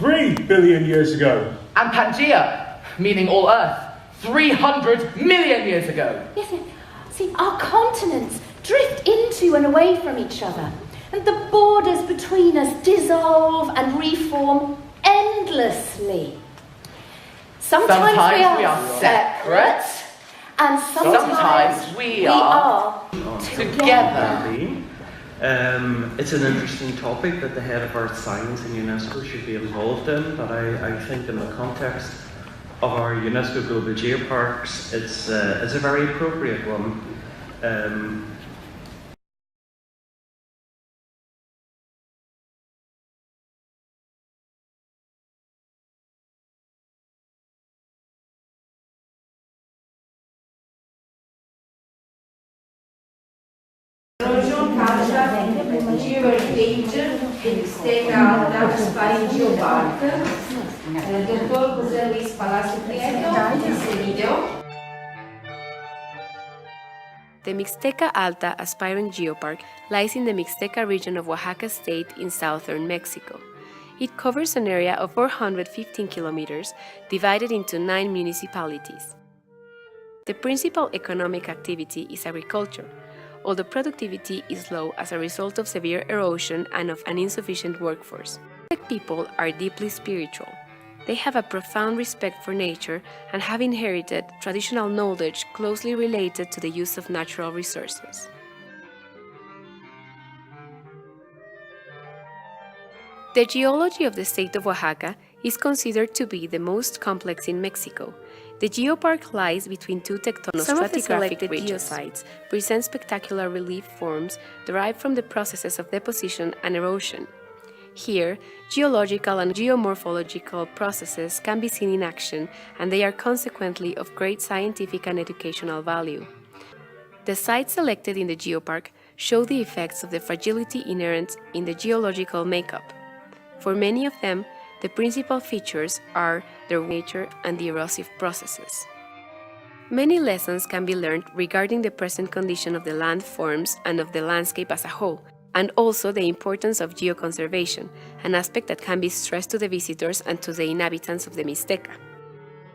3 billion years ago. And Pangaea, meaning all Earth, 300 million years ago. Yes, see, our continents drift into and away from each other, and the borders between us dissolve and reform endlessly. Sometimes we are separate, and sometimes we are together. It's an interesting topic that the head of Earth Science in UNESCO should be involved in, but I think in the context of our UNESCO Global Geoparks, it's a very appropriate one. Mixteca Alta, Aspire Geoparque, Dr. José Luis Palacio Prieto, this video. The Mixteca Alta Aspiring Geopark lies in the Mixteca region of Oaxaca state in southern Mexico. It covers an area of 415 kilometers, divided into 9 municipalities. The principal economic activity is agriculture, although productivity is low as a result of severe erosion and of an insufficient workforce. The people are deeply spiritual. They have a profound respect for nature and have inherited traditional knowledge closely related to the use of natural resources. The geology of the state of Oaxaca is considered to be the most complex in Mexico. The geopark lies between two tectonostratigraphic Some of the selected regions. geosites Present spectacular relief forms derived from the processes of deposition and erosion. Here, geological and geomorphological processes can be seen in action, and they are consequently of great scientific and educational value. The sites selected in the geopark show the effects of the fragility inherent in the geological makeup. For many of them, the principal features are their nature and the erosive processes. Many lessons can be learned regarding the present condition of the landforms and of the landscape as a whole, and also the importance of geoconservation, an aspect that can be stressed to the visitors and to the inhabitants of the Mixteca.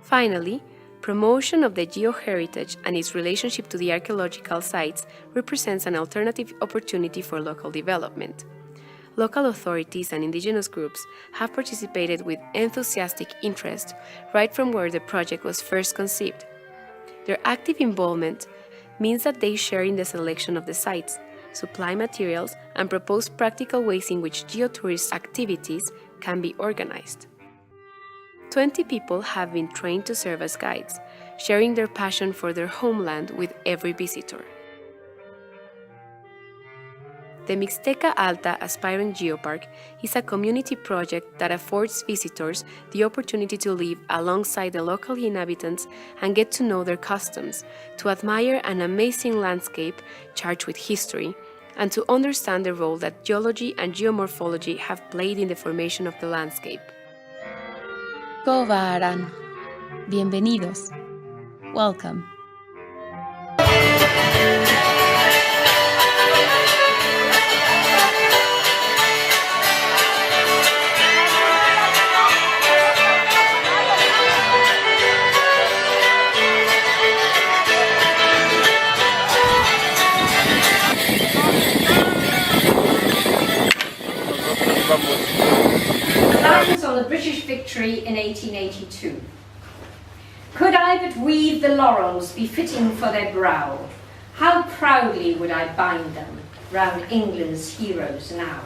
Finally, promotion of the geoheritage and its relationship to the archaeological sites represents an alternative opportunity for local development. Local authorities and indigenous groups have participated with enthusiastic interest right from where the project was first conceived. Their active involvement means that they share in the selection of the sites, supply materials, and propose practical ways in which geotourist activities can be organized. 20 people have been trained to serve as guides, sharing their passion for their homeland with every visitor. The Mixteca Alta Aspiring Geopark is a community project that affords visitors the opportunity to live alongside the local inhabitants and get to know their customs, to admire an amazing landscape charged with history, and to understand the role that geology and geomorphology have played in the formation of the landscape. ¿Cómo harán? Bienvenidos. Welcome. On the British victory in 1882. Could I but weave the laurels befitting for their brow, how proudly would I bind them round England's heroes now.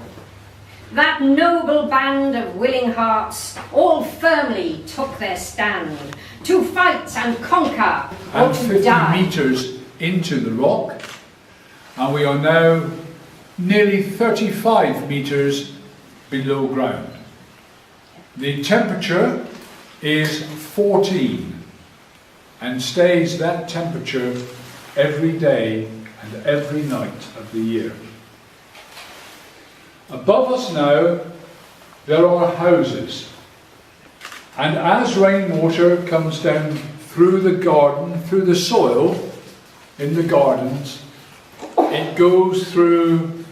That noble band of willing hearts all firmly took their stand, to fight and conquer or and to 50 die. metres into the rock, and we are now nearly 35 metres below ground. The temperature is 14 and stays that temperature every day and every night of the year. Above us now there are houses, and as rainwater comes down through the garden, through the soil in the gardens, it goes through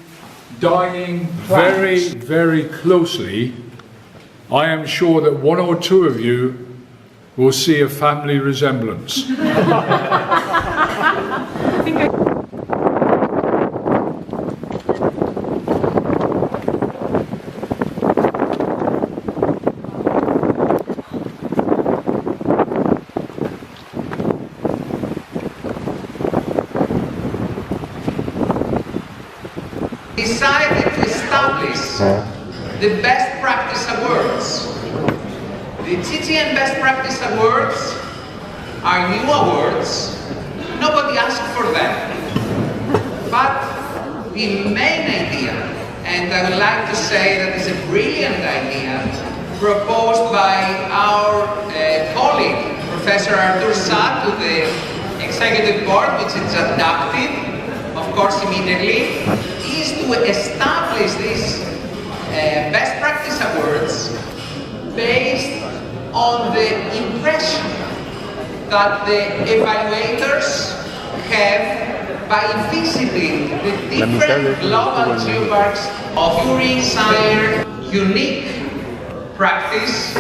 dying plants very, very closely I am sure that one or two of you will see a family resemblance. Decided to establish the Best Practice Awards. The TTN Best Practice Awards are new awards. Nobody asked for them. But the main idea, and I would like to say that it's a brilliant idea, proposed by our colleague, Professor Arthur Sa, to the Executive Board, which is adopted, of course, immediately, is to establish these Best Practice Awards based on the impression that the evaluators have by visiting the different global geoparks of Sire unique practice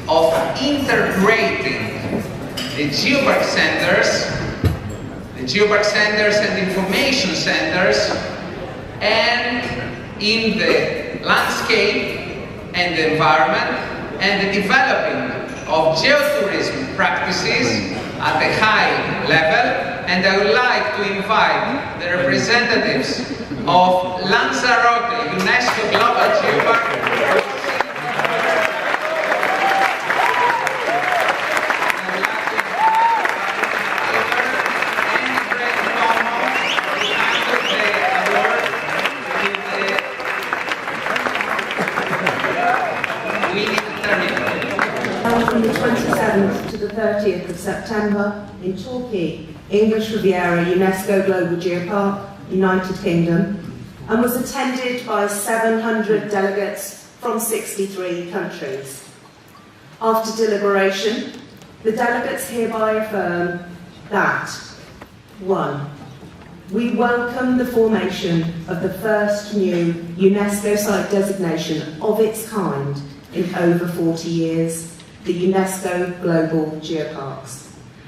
of integrating the geopark centers and information centers, and in the landscape and the environment, and the developing of geotourism practices at a high level. And I would like to invite the representatives of Lanzarote UNESCO Global Geopark. From the 27th to the 30th of September in Torquay, English Riviera, UNESCO Global Geopark, United Kingdom, and was attended by 700 delegates from 63 countries. After deliberation, the delegates hereby affirm that 1. We welcome the formation of the first new UNESCO site designation of its kind in over 40 years, the UNESCO Global Geoparks,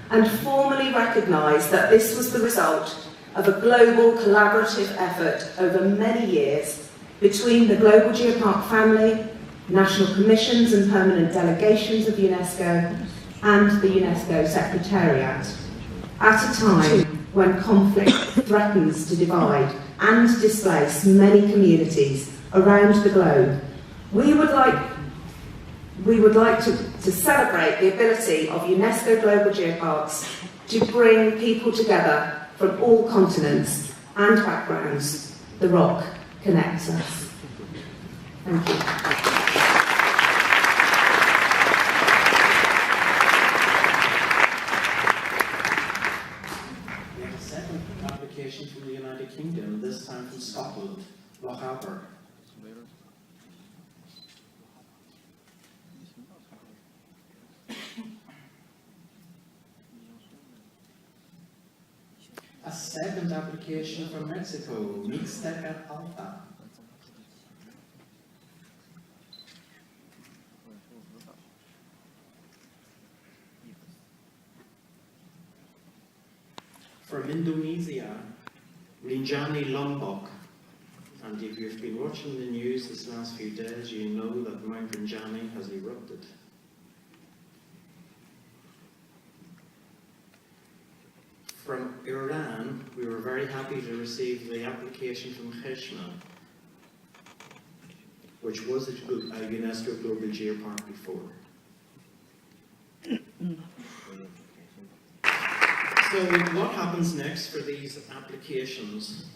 and formally recognise that this was the result of a global collaborative effort over many years between the Global Geopark family, national commissions and permanent delegations of UNESCO, and the UNESCO Secretariat. At a time when conflict threatens to divide and displace many communities around the globe, we would like to celebrate the ability of UNESCO Global Geoparks to bring people together from all continents and backgrounds. The rock connects us. Thank you. We have a second application from the United Kingdom, this time from Scotland, Lochaber. A second application from Mexico, Mixteca Alta. From Indonesia, Rinjani Lombok. And if you've been watching the news this last few days, you know that Mount Rinjani has erupted. From Iran, we were very happy to receive the application from Cheshma, which was a UNESCO Global Geopark before. So what happens next for these applications?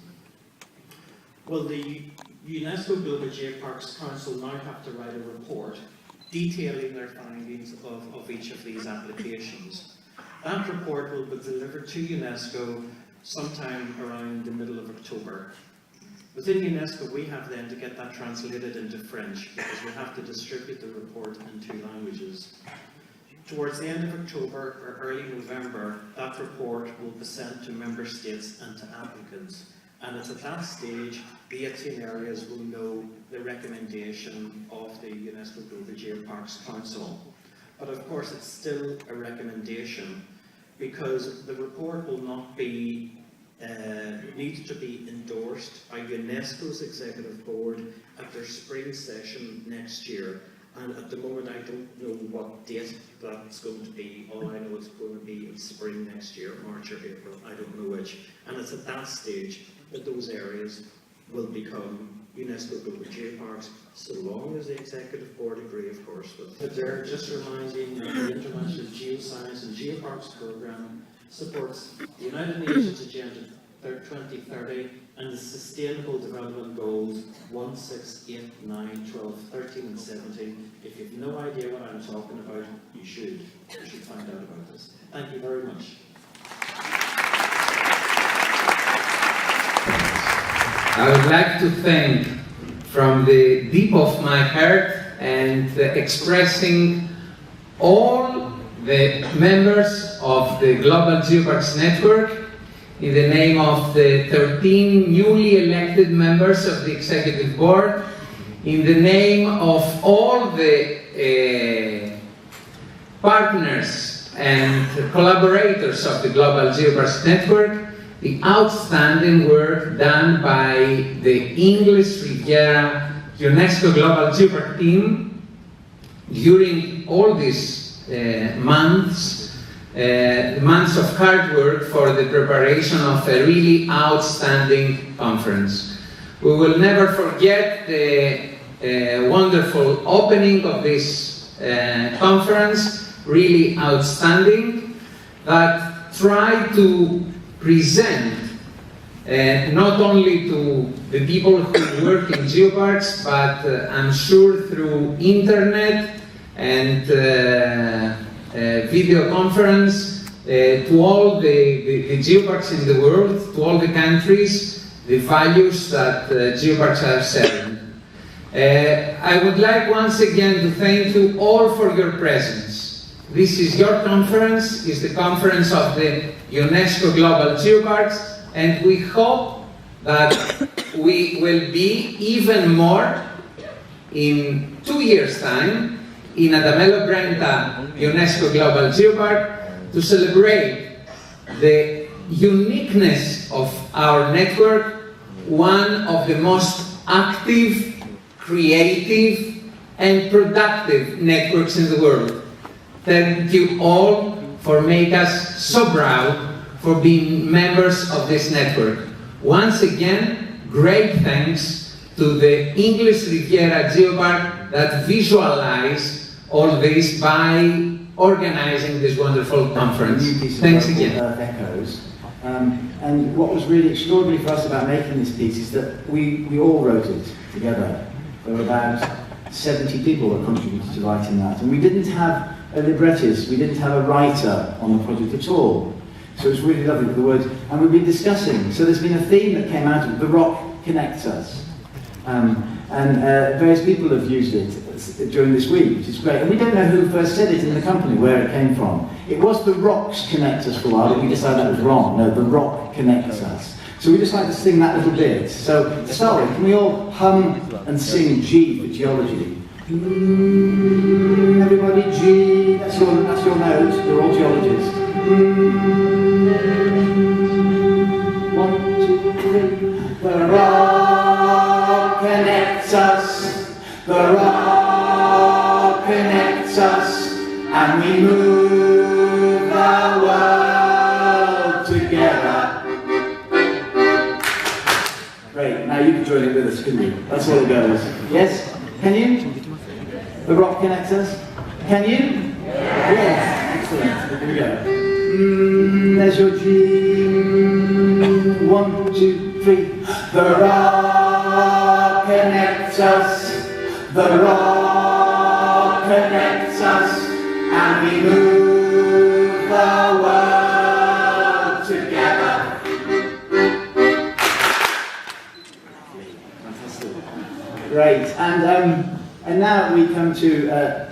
Well, the UNESCO Global Geoparks Council now have to write a report detailing their findings of each of these applications. That report will be delivered to UNESCO sometime around the middle of October. Within UNESCO, we have then to get that translated into French because we have to distribute the report in 2 languages. Towards the end of October or early November, that report will be sent to member states and to applicants. And it's at that stage the 18 areas will know the recommendation of the UNESCO Global Geoparques Council. But of course it's still a recommendation, because the report will not be needs to be endorsed by UNESCO's Executive Board at their spring session next year. And at the moment I don't know what date that's going to be. All I know it's going to be in spring next year, March or April, I don't know which. And it's at that stage that those areas will become UNESCO Global Geoparques, so long as the Executive Board agree, of course. But they're just reminding that the International Geoscience and Geoparques Programme supports the United Nations Agenda 2030 and the Sustainable Development Goals 1, 6, 8, 9, 12, 13 and 17. If you have no idea what I'm talking about, you should find out about this. Thank you very much. I would like to thank from the deep of my heart and expressing all the members of the Global Geoparques Network in the name of the 13 newly elected members of the Executive Board, in the name of all the partners and collaborators of the Global Geoparques Network, the outstanding work done by the English Rivera UNESCO Global Geoparques team during all these months of hard work for the preparation of a really outstanding conference. We will never forget the wonderful opening of this conference, really outstanding, that tried to present not only to the people who work in geoparks, but I'm sure through internet and video conference to all the geoparks in the world, to all the countries, the values that geoparks are serving. I would like once again to thank you all for your presence. This is your conference, it's the conference of the UNESCO Global Geoparques, and we hope that we will be even more in 2 years' time in Adamello Brenta UNESCO Global Geoparque to celebrate the uniqueness of our network, one of the most active, creative and productive networks in the world. Thank you all for making us so proud for being members of this network. Once again, great thanks to the English Riviera Geoparque that visualized all this by organizing this wonderful conference. Thanks again. Earth Echoes. And what was really extraordinary for us about making this piece is that we all wrote it together. There were about 70 people that contributed to writing that. And we didn't have a librettist, we didn't have a writer on the project at all. So it was really lovely with the words. And we've been discussing, so there's been a theme that came out of it, the rock connects us. Various people have used it during this week, which is great. And we don't know who first said it in the company, where it came from. It was the rocks connect us for a while, but we decided that was wrong. No, the rock connects us. So we just like to sing that little bit. So to start with, can we all hum and sing G for geology? Everybody, G. That's your note. You're all geologists. 1, 2, 3. The rock connects us. The rock connects us, and we move the world together. Great. Now you can join it with us, couldn't you? That's where it goes. Yes? Can you? The rock connects us. Can you? Yes. Excellent. Here we go. There's your G. 1, 2, 3. The rock connects us. The rock connects us, and we move the world together. Fantastic. Great. And now we come to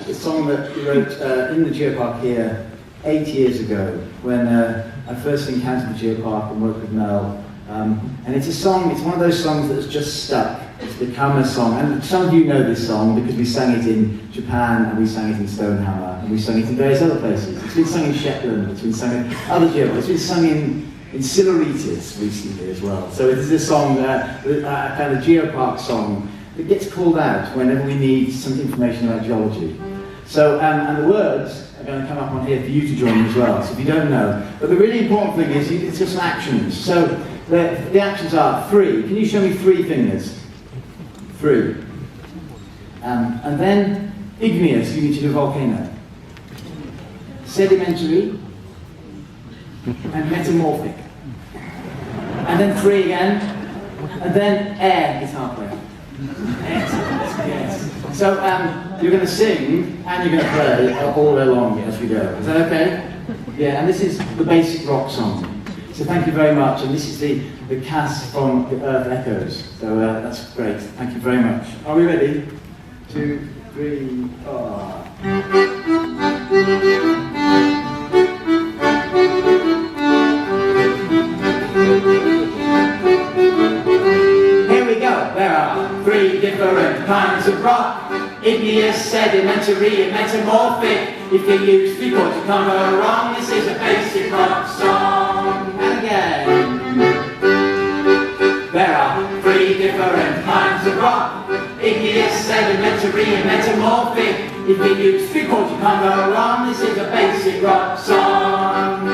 the song that we wrote in the Geoparque here 8 years ago, when I first encountered the Geoparque and worked with Mel And it's a song, it's one of those songs that's just stuck. It's become a song. And some of you know this song because we sang it in Japan, and we sang it in Stonehammer, and we sang it in various other places. It's been sung in Shetland, it's been sung in other geoparks, it's been sung in Siluritis recently as well. So it is a song, a kind of geopark song that gets called out whenever we need some information about geology. So, and the words are going to come up on here for you to join as well, so if you don't know. But the really important thing is, it's just actions. So, the actions are 3. Can you show me 3 fingers? 3. And then, igneous, you need to do volcano. Sedimentary, and metamorphic. And then 3 again, and then air guitar player. Yes. So you're going to sing and you're going to play all day long as we go. Is that okay? Yeah, and this is the basic rock song. So thank you very much. And this is the cast from the Earth Echoes. So that's great. Thank you very much. Are we ready? 2, 3, 4. There are 3 different kinds of rock: igneous, sedimentary, and metamorphic. If you use 3 chords, you can't go wrong. This is a basic rock song. And again. There are 3 different kinds of rock: igneous, sedimentary, and metamorphic. If you use 3 chords, you can't go wrong. This is a basic rock song.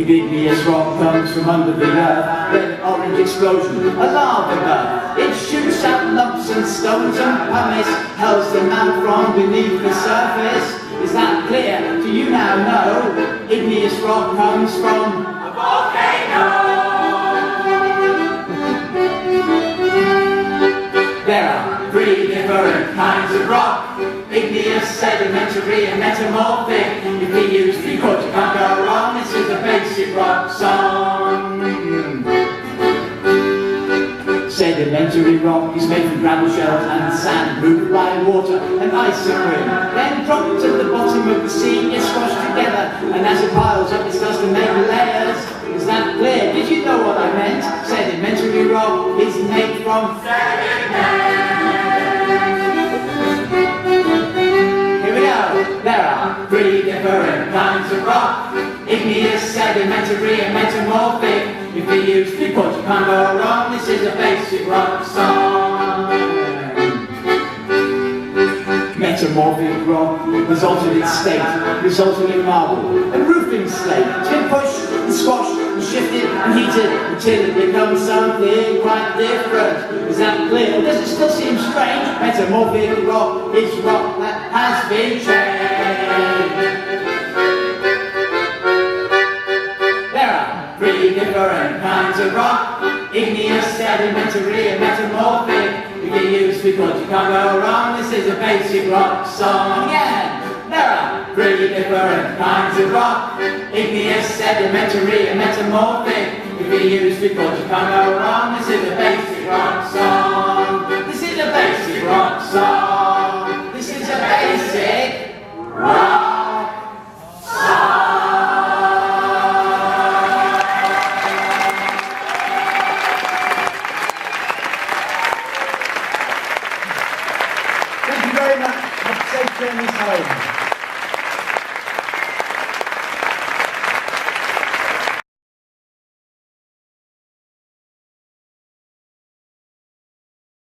Igneous rock comes from under the earth, red orange explosion, a lava burst. It shoots out lumps and stones and pumice, hurls them out from beneath the surface. Is that clear? Do you now know? Igneous rock comes from a volcano. There are 3 different kinds of rock: igneous, sedimentary, and metamorphic. If we use 3 chords, you can't go wrong. This is a basic rock song. Sedimentary rock is made from gravel shells and sand, moved by water and ice and wind. Then dropped to the bottom of the sea, gets squashed together, and as it piles up, it starts to make layers. Is that clear? Did you know what I meant? Sedimentary rock is made from sediment. Here we go. There are 3 different kinds of rock: igneous, sedimentary, and metamorphic. If you use 3 chords, you can't go wrong. This is a basic rock song. Metamorphic rock has altered its state, resulting in marble and roofing slate. It's been pushed and squashed and shifted and heated until it becomes something quite different. Is that clear? Does it still seem strange? Metamorphic rock is rock that has been changed. There are 3 different kinds of rock: igneous, sedimentary, and metamorphic. If you use 3 chords, you can't go wrong. This is a basic rock song. Again. There are 3 different kinds of rock: igneous, sedimentary, and metamorphic. If you use 3 chords, you can't go wrong. This is a basic rock song. This is a basic rock song. This is a basic rock song. Thank you very much. Have a safe journey home.